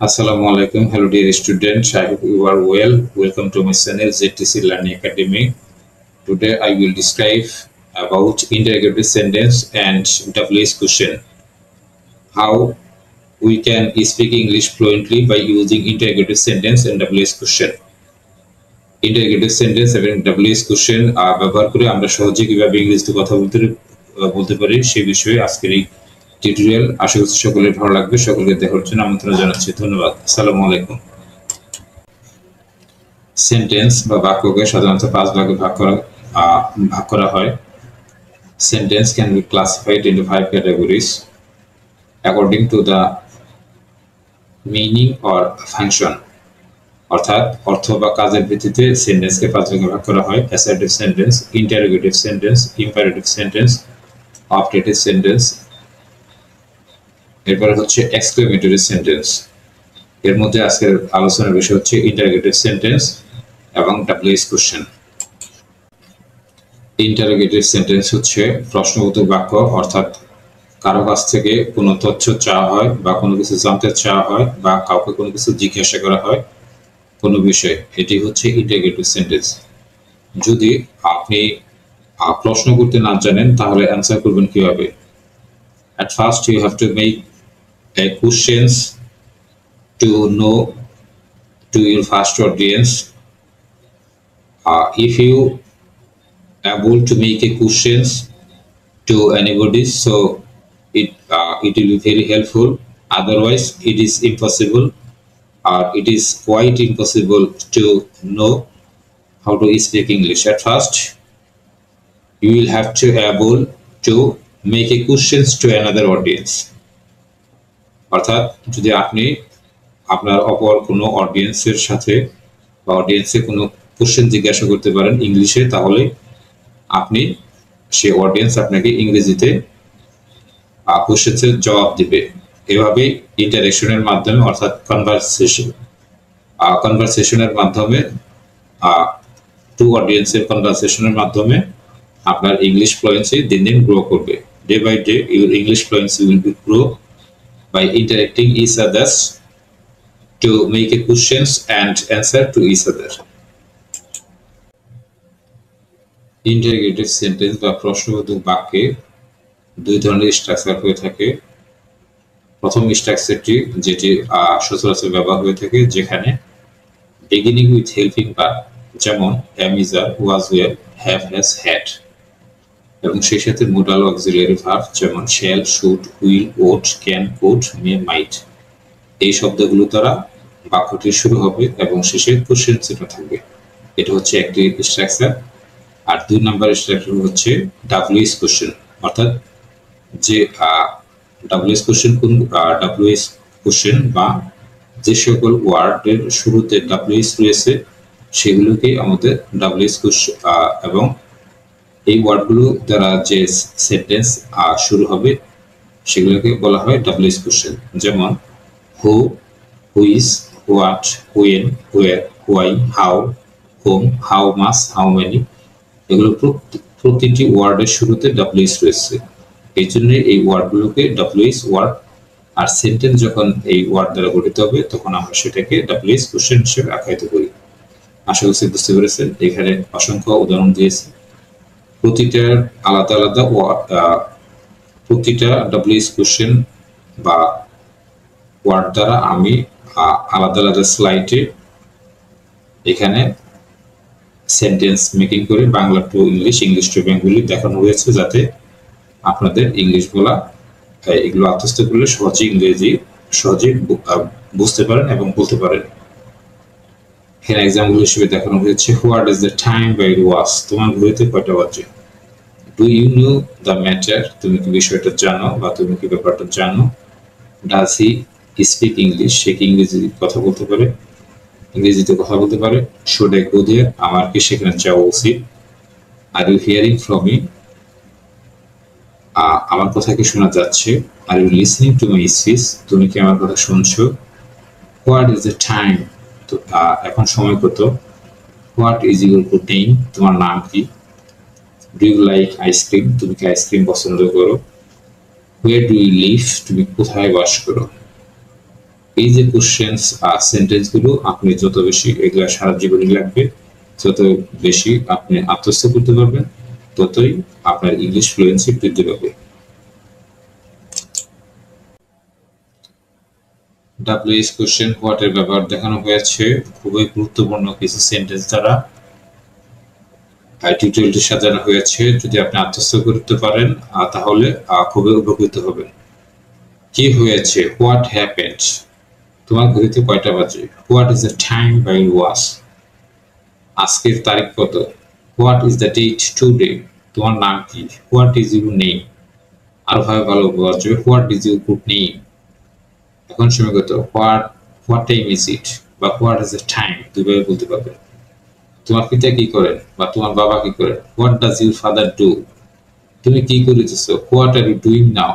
Assalamu alaikum. Hello dear students. I hope you are well. Welcome to my channel ZTC Learning Academy. Today I will describe about interrogative sentence and WH question. How we can speak English fluently by using interrogative sentence and WH question. Interrogative sentence এবং WH question ব্যবহার করে আমরা সহজে কিভাবে ইংরেজিতে কথা বলতে পারি সেই বিষয়ে আজকের এই টিউটোরিয়াল আশা করছি সকলের ভালো লাগবে। সকলকে দেখার জন্য আমন্ত্রণ জানাচ্ছি। ধন্যবাদ। আসসালামু আলাইকুম। সেন্টেন্স বা বাক্যকে সাধারণত 5 ভাগে ভাগ করা হয়। Sentence can be classified into 5 categories according to the meaning or function. অর্থাৎ অর্থ বা কাজের ভিত্তিতে সেন্টেন্সকে 5 ভাগে ভাগ করা হয়। Assertive sentence, interrogative sentence, imperative sentence, objective sentence, এরপর হচ্ছে এক্সক্লেমেটরি সেন্টেন্স। এর মধ্যে আজকের আলোচনার বিষয় হচ্ছে ইন্টারোগেটিভ সেন্টেন্স এবং WH কোশ্চেন। ইন্টারোগেটিভ সেন্টেন্স হচ্ছে প্রশ্নবোধক বাক্য, অর্থাৎ কারো কাছ থেকে কোনো তথ্য চাওয়া হয় বা কোনো কিছু জানতে চাওয়া হয় বা কাউকে কোনো কিছু জিজ্ঞাসা করা হয় কোনো বিষয়ে, এটি হচ্ছে ইন্টারোগেটিভ সেন্টেন্স। যদি আপনি প্রশ্ন করতে না জানেন তাহলে অ্যান্সার করবেন কিভাবে? At first you have to make a questions to know to your first audience. If you able to make a questions to anybody, so it will be very helpful. Otherwise it is impossible, or it is quite impossible to know how to speak English. At first you will have to able to make a questions to another audience. অর্থাৎ যদি আপনি আপনার অপর কোনো অডিয়েন্সের সাথে বা অডিয়েন্সে কোনো কোশ্চেন জিজ্ঞাসা করতে পারেন ইংলিশে, তাহলে আপনি সেই অডিয়েন্স আপনাকে ইংরেজিতে কোশ্চেনের জবাব দিবে। এভাবে ইন্টারেকশনের মাধ্যমে, অর্থাৎ কনভারসেশনের মাধ্যমে, টু অডিয়েন্সের কনভারসেশনের মাধ্যমে আপনার ইংলিশ ফ্লুয়েন্সি দিন দিন গ্রো করবে। Day by day your English fluency will be grow by interacting each others to make a questions and answer to each other. Interrogative sentence বা প্রশ্নবোধক বাক্যে দুই ধরনের স্ট্রাকচার হয়ে থাকে। প্রথম স্ট্রাকচারটি যেটি সচরাচর ব্যবহার হয়ে থাকে, যেখানে বিগিনিং উইথ হেল্পিং ভার্ব, যেমন am, is, are, was, were, have, has, had, এবং সেই সাথে মোডাল অক্সিলারি ভার্ব, যেমন shall, should, will, would, can, could, may, might. এই শব্দগুলো দ্বারা বাক্যটি শুরু হবে এবং শেষে কোশ্চেন চিহ্ন থাকবে। এটা হচ্ছে একটি স্ট্রাকচার। আর 2 নম্বর স্ট্রাকচার হচ্ছে WH কোশ্চেন, অর্থাৎ যে WH কোশ্চেন WH কোশ্চেন বা যে সকল ওয়ার্ডের শুরুতে WH রয়েছে সেগুলোকে আমাদের WH কোশ্চেন, এবং এই ওয়ার্ডগুলো দ্বারা যে সেন্টেন্স শুরু হবে সেগুলোকে বলা হয় WH কোশ্চেন। যেমন who, whose, what, when, where, why, how, whom, how much, how many, এগুলো প্রতিটি ওয়ার্ডের শুরুতে WH রয়েছে। এই জন্য এই ওয়ার্ডগুলোকে WH ওয়ার্ড, আর সেন্টেন্স যখন এই ওয়ার্ড দ্বারা গঠিত হবে তখন আমরা সেটাকে WH কোশ্চেন হিসেবে আখ্যায়িত করি। আশা করছি বুঝতে পেরেছেন। এখানে অসংখ্য উদাহরণ দিয়েছি। প্রতিটার আলাদা আলাদা প্রতিটা WH কোশ্চেন বা ওয়ার্ড দ্বারা আমি আলাদা আলাদা স্লাইডে এখানে সেন্টেন্স মেকিং করে Bangla to English, English to Bengali দেখানো হয়েছে, যাতে আপনাদের ইংলিশ বলা এগুলো আত্মস্থ করলে সহজেই বুঝতে পারেন এবং বলতে পারেন। এখানে এক্সাম্পল হিসেবে দেখানো হয়েছে what is the time by your watch, তোমার ঘড়িতে কয়টা বাজে। Do you know the matter, তুমি কি বিষয়টা জানো বা তুমি কি ব্যাপারটা জানো। ডাজ হি স্পিক ইংলিশ, সে কি ইংরেজিতে কথা বলতে পারে। শুড আই গো দেয়ার, আমার কি সেখানে যাওয়া উচিত। Are you hearing from me, আমার কথা কি শোনা যাচ্ছে। Are you listening to my speech, তুমি কি আমার কথা শুনছো। হোয়াট ইজ দ্য টাইম, এখন সময় কত। What is your good name, তোমার নাম কি। ডু ইউ লাইক আইসক্রিম, তুমি কি আইসক্রিম পছন্দ করো। হোয়ার ডু ইউ লিভ, তুমি কোথায় বাস করো। এই যে কোশ্চেন্স আর সেন্টেন্স গুলো আপনি যত বেশি এগুলা সারা জীবনই লাগবে, যত বেশি আপনি আত্মস্থ করতে পারবেন ততই আপনার ইংলিশ ফ্লুয়েন্সি বৃদ্ধি পাবে। ডাব্লিউএইচ কোশ্চেন হোয়াট এর ব্যবহার দেখানো হয়েছে খুবই গুরুত্বপূর্ণ কিছু সেন্টেন্স দ্বারা টিউটোরিয়ালটি সাজানো হয়েছে। যদি আপনি আত্মস্থ করতে পারেন তাহলে খুবই উপকৃত হবেন। কি হয়েছে, হোয়াট হ্যাপেন্ড, তোমার ঘড়িতে কয়টা বাজে, what is the time by your watch, আজকের তারিখ কত, what is the date today, তোমার নাম কি, হোয়াট ইজ ইউর নেম, আরো ভালো বলা যাবে what is your good name, এখন সময় কত, হোয়াট টাইম ইজ ইট বা হোয়াট ইজ দ্য টাইম, দুইভাবে বলতে পারবে। তোমার পিতা কি করেন বা তোমার বাবা কি করেন, what does your father do, তুমি কি করিতেছো, what are you doing now,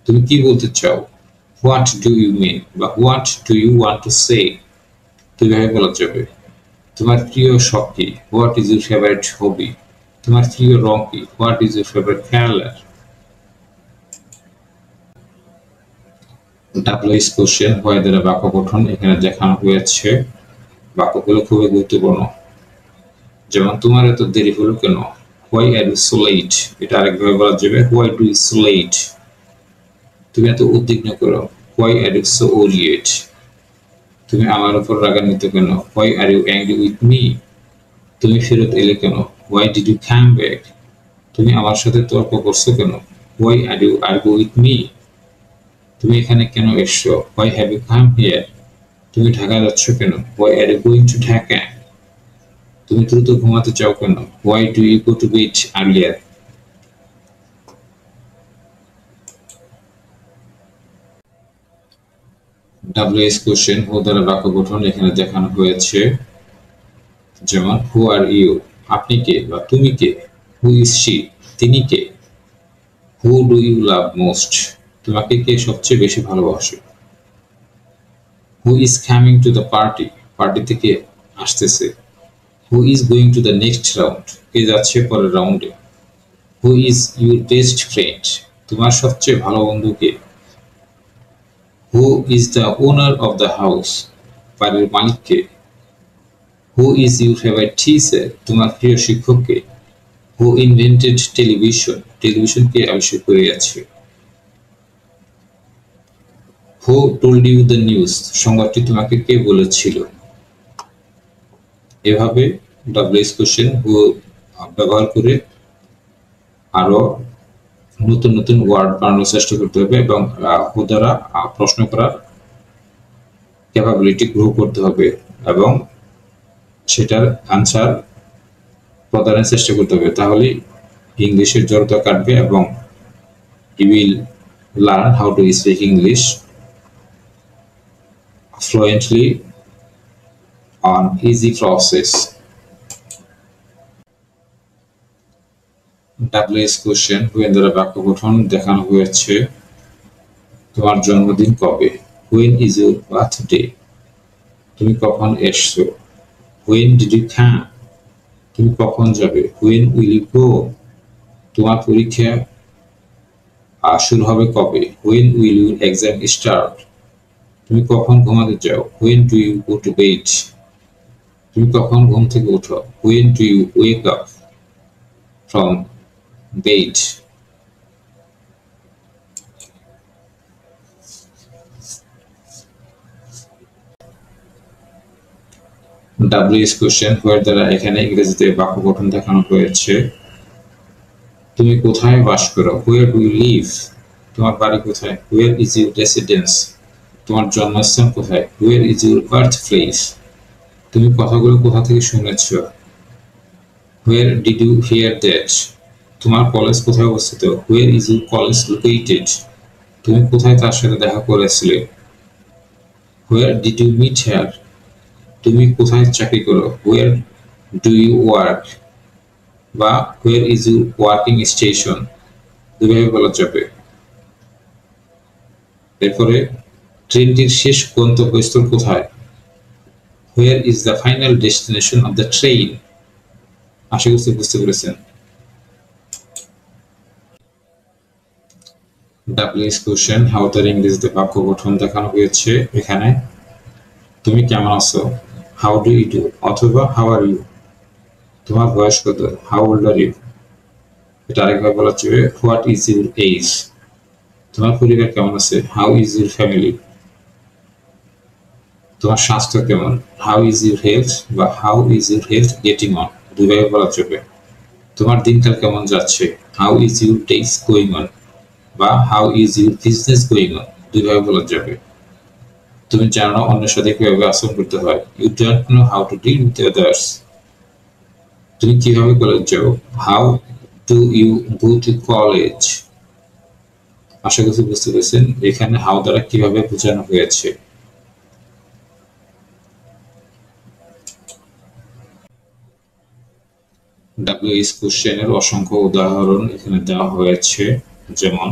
তুমি কি বলতে চাও, হোয়াট ডু ইউ মিন বা what do you want to say, দুইভাবে বলা যাবে। তোমার প্রিয় শখ কি, what is your favourite hobby, তোমার প্রিয় রং কি, what is your favourite colour. WH question why দ্বারা বাক্য গঠন এখানে দেখানো হয়েছে। বাক্যগুলো খুবই গুরুত্বপূর্ণ। যেমন তোমার এত দেরি হলো কেন, why are you so late, এটা আরেকভাবে বলা যাবে why do you so late. তুমি এত উদ্বিগ্ন করো, why are you so worried. তুমি আমার উপর রাগান্বিত কেন, why are you angry with me. তুমি ফেরত এলে কেন, why did you come back. তুমি আমার সাথে তর্ক করছো কেন, why are you argue with me. তুমি এখানে কেন এসছো, why have you come here. তুমি ঢাকা যাচ্ছ কেন, why are you going to Dhaka. তুমি দ্রুত ঘুমাতে চাও কেন, why do you go to bed earlier. WH question who দ্বারা বাক্য গঠন এখানে দেখানো হয়েছে। যেমন হু আর ইউ, আপনি কে বা তুমি কে, হু ইজ শি, তিনি কে, who do you love most, তোমাকে কে সবচেয়ে বেশি ভালোবাসে, who is coming to the party, party থেকে আসতেছে, who is going to the next round, কে যাচ্ছে পরের রাউন্ডে, who is your best friend, তোমার সবচেয়ে ভালো বন্ধু কে, who is the owner of the house, বাড়ির মালিক কে, who is your favourite teacher, তোমার প্রিয় শিক্ষক কে, হু ইনভেন্টেড টেলিভিশন, টেলিভিশন কে আবিষ্কার করিয়াছে, who told you the news, সংবাদটি তোমাকে কে বলেছিল। এভাবে ডাব্লিউএইচ কোশ্চেন হু ব্যবহার করে আরো নতুন নতুন ওয়ার্ড বানানোর চেষ্টা করতে হবে এবং হু দ্বারা প্রশ্ন করার ক্যাপাবিলিটি গ্রো করতে হবে এবং সেটার আনসার প্রদানের চেষ্টা করতে হবে। তাহলে ইংলিশের জড়তা কাটবে এবং you will learn how to speak English fluently on easy process. WH question when দ্বারা বাক্য গঠন দেখানো হয়েছে। তোমার জন্মদিন কবে, হুয়েন ইজ ইউর বার্থডে, তুমি কখন এসছো, হুয়েন ডিড ইউ কাম, তুমি কখন যাবে, হুয়েন উইল ইউ গো, তোমার পরীক্ষা শুরু হবে কবে, when will your exam start, তুমি কখন ঘুমাতে যাও, when do you go to bed, তুমি কখন ঘুম থেকে ওঠো, when do you wake up from bed. WH question where দ্বারা এখানে ইংরেজিতে বাক্য গঠন দেখানো হয়েছে। তুমি কোথায় বাস করো, হোয়ার ডু ইউ লিভ, তোমার বাড়ি কোথায়, হোয়ার ইজ ইউর রেসিডেন্স, তোমার জন্মস্থান কোথায়, where is your birth place, তুমি কথাগুলো কোথা থেকে শুনেছ, where did you hear that, তোমার কলেজ কোথায় অবস্থিত, where is your college located, তুমি কোথায় তার সাথে দেখা করেছিলে, where did you meet her, তুমি কোথায় চাকরি করো, হোয়ার ডু ইউ ওয়ার্ক বা where is your working station, দুইভাবে বলা যাবে। এরপরে ট্রেনটির শেষ গন্তব্যস্থল কোথায়, where is the final destination of the train. আশা করছি বুঝতে পেরেছেন। ডাব্লিউএস কোশ্চেন হাউ তার ইংরেজিতে বাক্য গঠন দেখানো হয়েছে। এখানে তুমি কেমন আছো, হাউ ডু ইউ ডু, অথবা হাউ আর ইউ। তোমার বয়স কত, হাউ ওল্ড আর ইউ। এটা আরেকবার বলা যাবে হোয়াট ইজ ইউর এজ। তোমার পরিবার কেমন আছে, হাউ ইজ ইউর ফ্যামিলি। তোমার স্বাস্থ্য কেমন, হাউ ইজ ইউর হেলথ বা how is your health getting on, দুইভাবে বলা যাবে। তোমার দিনকাল কেমন যাচ্ছে, how is your days going on বা how is your business going on, দুইভাবে বলা যাবে। তুমি জানো অন্যের সাথে কিভাবে আচরণ করতে হয়, you don't know how to deal with others. তুমি কিভাবে কলেজ যাও, how do you go to college. আশা করছি বুঝতে পেরেছেন এখানে হাউ দ্বারা কিভাবে বোঝানো হয়েছে। ডাব্লিউএস কোশ্চেনের অসংখ্য উদাহরণ এখানে দেওয়া হয়েছে, যেমন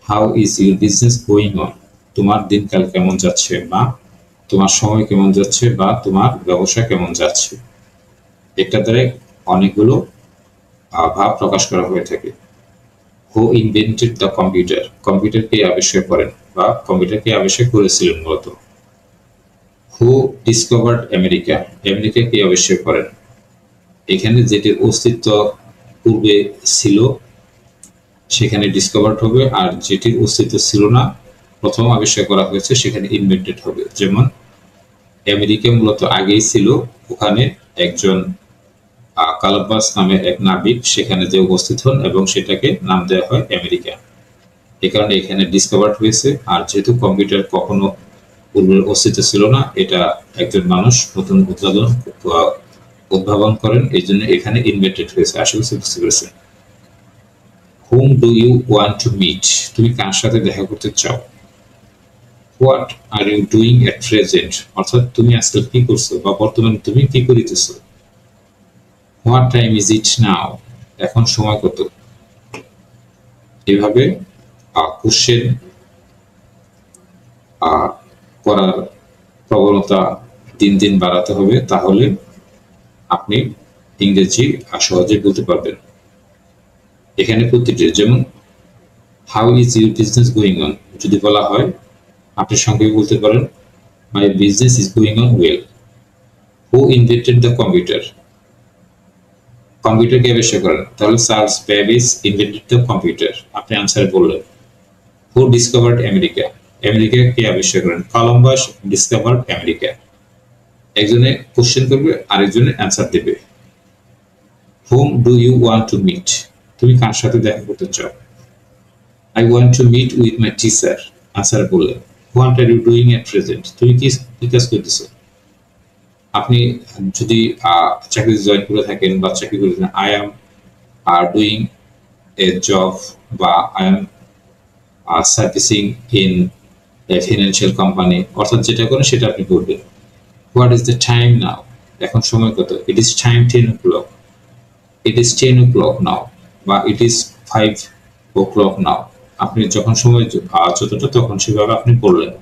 how is your business going on, তোমার দিনকাল কেমন যাচ্ছে বা তোমার সময় কেমন যাচ্ছে বা তোমার ব্যবসা কেমন যাচ্ছে। একটা দ্বারা অনেকগুলো ভাব প্রকাশ করা হয়ে থাকে। Who invented the computer, computer কে আবিষ্কার করেন বা কম্পিউটার কে আবিষ্কার করেছিলেন মূলত। হু ডিসকভার্ড আমেরিকা, আমেরিকা কে আবিষ্কার করেন। এখানে যেটির অস্তিত্ব পূর্বে ছিল সেখানে ডিসকভার্ড হবে, আর যেটির অস্তিত্ব ছিল না প্রথম আবিষ্কার করা হয়েছে সেখানে ইনভেন্টেড হবে। যেমন আমেরিকা মূলত আগেই ছিল, ওখানে একজন কলম্বাস নামে এক নাবিক সেখানে যে উপস্থিত হন এবং সেটাকে নাম দেওয়া হয় আমেরিকা। এ কারণে এখানে ডিসকভার্ড হয়েছে। আর যেহেতু কম্পিউটার কখনো পূর্বের অস্তিত্ব ছিল না, এটা একজন মানুষ নতুন উদ্ভাবন করেন, এই জন্য এখানে ইনভেন্টেড হয়েছে। আশা করছি বুঝতে পেরেছেন। whom do you want to meet, তুমি কার সাথে দেখা করতে চাও। what are you doing at present, অর্থাৎ তুমি আজকাল কি করছো বা বর্তমানে তুমি কি করিতেছো। what time is it now, এখন সময় কত। এভাবে কোশ্চেন করার প্রবণতা দিন দিন বাড়াতে হবে, তাহলে আপনি ইংরেজি সহজে বলতে পারবেন। এখানে প্রতিটি, যেমন how is your business going on, যদি বলা হয় আপনি সংক্ষেপে বলতে পারেন my business is going on well. Who invented the computer, computer কে আবিষ্কার করেন, তাহলে Charles Babbage invented the computer, আপনি আনসারে বললেন। হু ডিসকভার্ড আমেরিকা, আমেরিকা কে আবিষ্কার করেন, কলম্বাস ডিসকভার্ড আমেরিকা। একজনে কোশ্চেন করবে আরেকজনে অ্যান্সার দেবে। whom do you want to meet, তুমি কার সাথে দেখা করতে চাও। I want to meet with my teacher, answer বললেন। what are you doing at present, তুমি কি কাজ করতেছো। আপনি যদি চাকরি জয়েন করে থাকেন বা চাকরি করে থাকেন, I am doing a job বা I am servicing in a financial company, অর্থাৎ যেটা করেন সেটা আপনি বলবেন। what is the time now, এখন সময় কত। it is time 10 o'clock, it is 10 o'clock now বা it is 5 o'clock now। আপনি যখন সময় যতটা তখন সেভাবে আপনি বললেন।